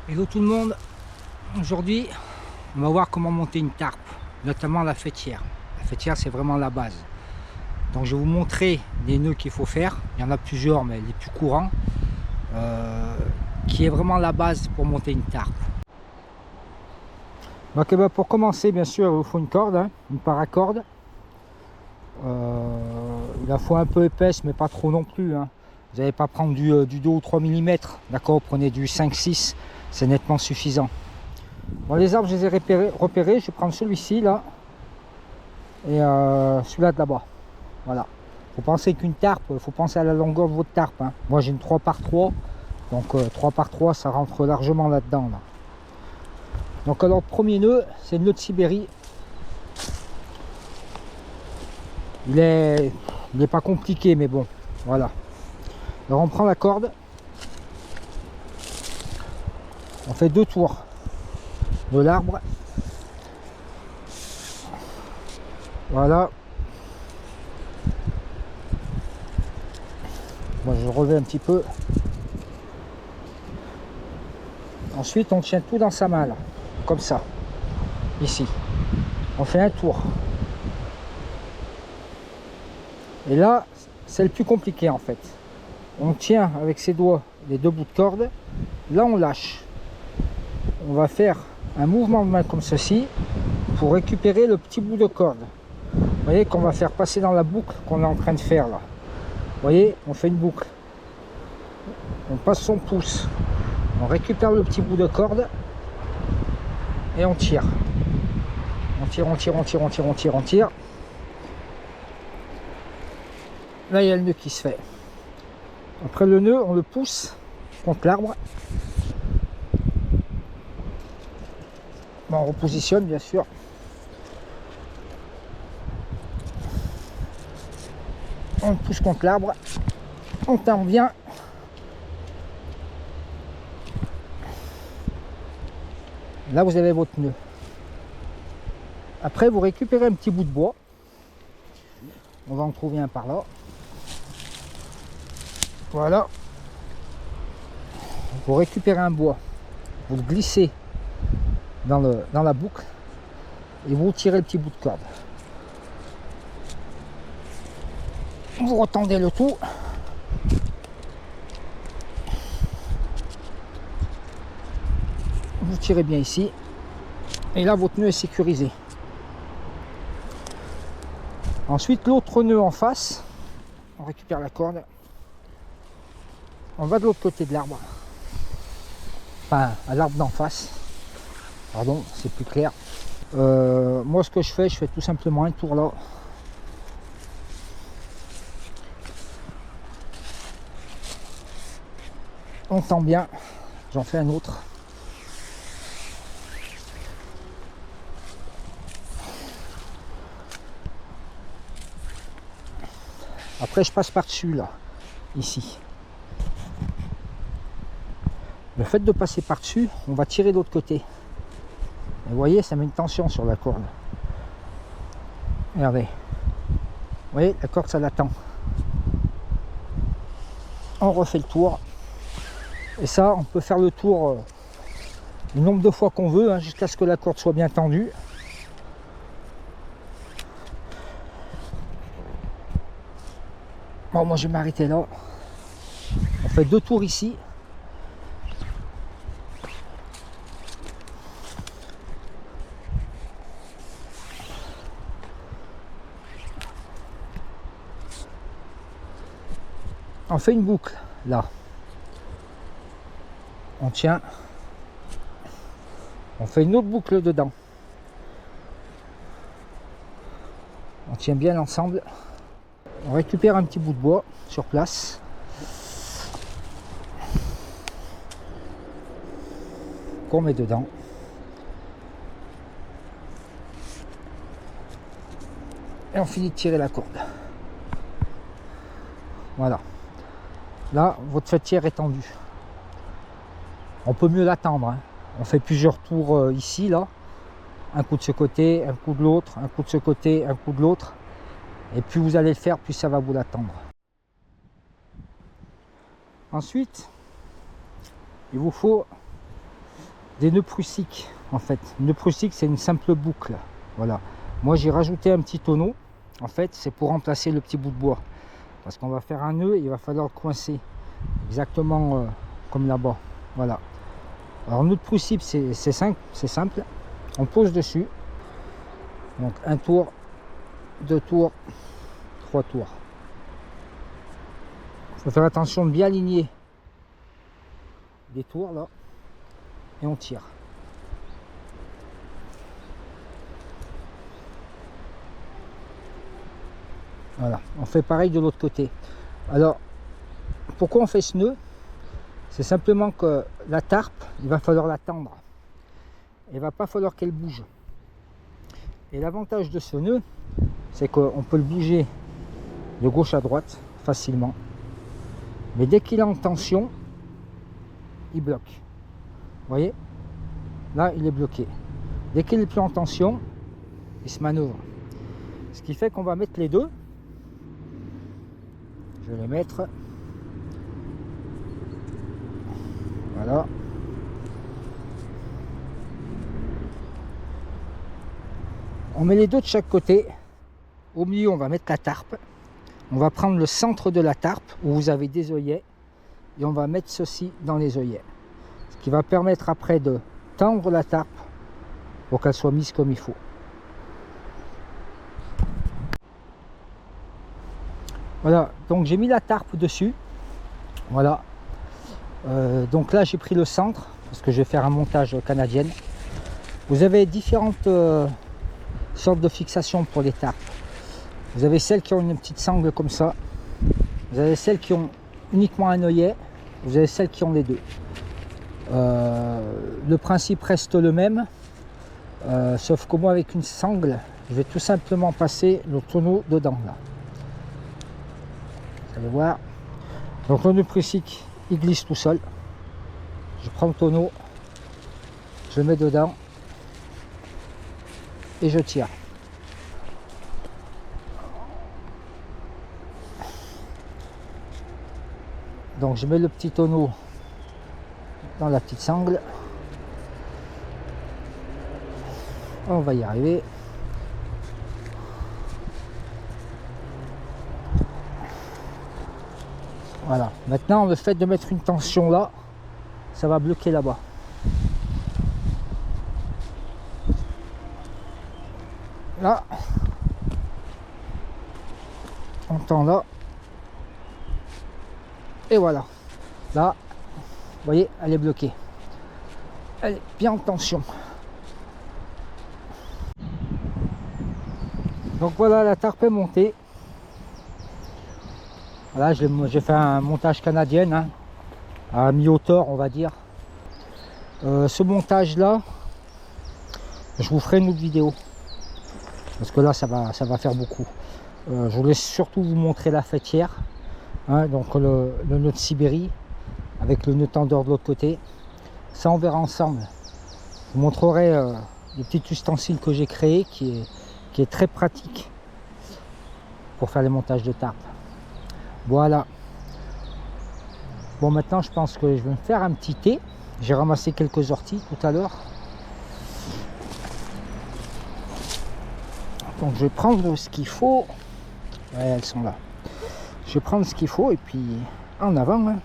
Hello tout le monde, aujourd'hui on va voir comment monter une tarpe, notamment la fêtière. La fêtière c'est vraiment la base. Donc je vais vous montrer les nœuds qu'il faut faire, il y en a plusieurs mais les plus courants, qui est vraiment la base pour monter une tarpe. Donc pour commencer bien sûr il vous faut une corde, une paracorde. Il la faut un peu épaisse mais pas trop non plus. Vous n'allez pas prendre du 2 ou 3 mm, d'accord, prenez du 5-6, c'est nettement suffisant. Bon, les arbres je les ai repérés, je vais prendre celui-ci là et celui-là de là-bas. Voilà. Faut penser qu'une tarpe, faut penser à la longueur de votre tarpe. Moi j'ai une 3 par 3, donc 3 par 3 ça rentre largement là-dedans. Là. Donc alors le premier nœud, c'est le nœud de Sibérie. Il est pas compliqué mais bon, voilà. Alors on prend la corde, on fait 2 tours de l'arbre. Voilà. Moi je relève un petit peu. Ensuite on tient tout dans sa main là, comme ça. Ici. On fait un tour. Et là, c'est le plus compliqué en fait. On tient avec ses doigts les 2 bouts de corde. Là on lâche. On va faire un mouvement de main comme ceci pour récupérer le petit bout de corde. Vous voyez qu'on va faire passer dans la boucle qu'on est en train de faire là. Vous voyez, on fait une boucle. On passe son pouce. On récupère le petit bout de corde et on tire. On tire, on tire, on tire, on tire, on tire, on tire. Là, il y a le nœud qui se fait. Après le nœud, on le pousse contre l'arbre. Bon, on repositionne, bien sûr. On le pousse contre l'arbre. On tend bien. Là, vous avez votre nœud. Après, vous récupérez un petit bout de bois. On va en trouver un par là. Voilà. Vous récupérez un bois. Vous le glissez dans la boucle. Et vous tirez le petit bout de corde. Vous retendez le tout. Vous tirez bien ici. Et là, votre nœud est sécurisé. Ensuite, l'autre nœud en face, on récupère la corde. On va de l'autre côté de l'arbre. Enfin, à l'arbre d'en face. Pardon, c'est plus clair. Moi, ce que je fais tout simplement un tour là. On tend bien. J'en fais un autre. Après, je passe par-dessus là, ici. Le fait de passer par-dessus, on va tirer de l'autre côté. Et vous voyez, ça met une tension sur la corde. Regardez. Vous voyez, la corde, ça l'attend. On refait le tour. Et ça, on peut faire le tour le nombre de fois qu'on veut, jusqu'à ce que la corde soit bien tendue. Bon, moi, je vais m'arrêter là. On fait 2 tours ici. On fait une boucle là. On tient. On fait une autre boucle dedans. On tient bien l'ensemble. On récupère un petit bout de bois sur place. Qu'on met dedans. Et on finit de tirer la corde. Voilà. Là, votre fêtière est tendue. On peut mieux l'attendre. On fait plusieurs tours ici, là. Un coup de ce côté, un coup de l'autre, un coup de ce côté, un coup de l'autre. Et plus vous allez le faire, plus ça va vous l'attendre. Ensuite, il vous faut des nœuds prussiques en fait. Nœud prussique, c'est une simple boucle. Voilà. Moi j'ai rajouté un petit tonneau. En fait, c'est pour remplacer le petit bout de bois. Parce qu'on va faire un nœud, il va falloir le coincer. Exactement comme là-bas. Voilà. Alors nœud prussique, c'est simple. On pose dessus. Donc un tour, 2 tours, 3 tours. Il faut faire attention de bien aligner les tours là. Et on tire. Voilà, on fait pareil de l'autre côté. Alors, pourquoi on fait ce nœud? C'est simplement que la tarpe, il va falloir la tendre. Il va pas falloir qu'elle bouge. Et l'avantage de ce nœud, c'est qu'on peut le bouger de gauche à droite facilement. Mais dès qu'il est en tension, il bloque. Vous voyez? Là, il est bloqué. Dès qu'il est plus en tension, il se manœuvre. Ce qui fait qu'on va mettre les deux. Je vais les mettre. Voilà. On met les deux de chaque côté. Au milieu, on va mettre la tarpe. On va prendre le centre de la tarpe où vous avez des œillets et on va mettre ceci dans les œillets. Ce qui va permettre après de tendre la tarpe pour qu'elle soit mise comme il faut. Voilà, donc j'ai mis la tarpe dessus. Voilà. Donc là j'ai pris le centre parce que je vais faire un montage canadien. Vous avez différentes sortes de fixations pour les tarpes. Vous avez celles qui ont une petite sangle comme ça. Vous avez celles qui ont uniquement un œillet. Vous avez celles qui ont les deux. Le principe reste le même. Sauf que moi avec une sangle, je vais tout simplement passer le tonneau dedans là. Vous allez voir. Donc le nœud prussique, il glisse tout seul. Je prends le tonneau, je le mets dedans et je tire. Donc je mets le petit tonneau dans la petite sangle. On va y arriver. Voilà. Maintenant, le fait de mettre une tension là, ça va bloquer là-bas. Là, on tend là. Et voilà. Là, vous voyez, elle est bloquée. Elle est bien en tension. Donc voilà, la tarpe est montée. Voilà, j'ai fait un montage canadien, hein, à mi-hauteur, on va dire. Ce montage là, je vous ferai une autre vidéo. Parce que là, ça va faire beaucoup. Je voulais surtout vous montrer la fêtière. Hein, donc le nœud de Sibérie, avec le nœud tendeur de l'autre côté. Ça, on verra ensemble. Je vous montrerai le petit ustensile que j'ai créé, qui est très pratique pour faire les montages de tarpe. Voilà. Bon, maintenant je pense que je vais me faire un petit thé. J'ai ramassé quelques orties tout à l'heure. Donc je vais prendre ce qu'il faut. Ouais, elles sont là. Je vais prendre ce qu'il faut et puis en avant. Hein.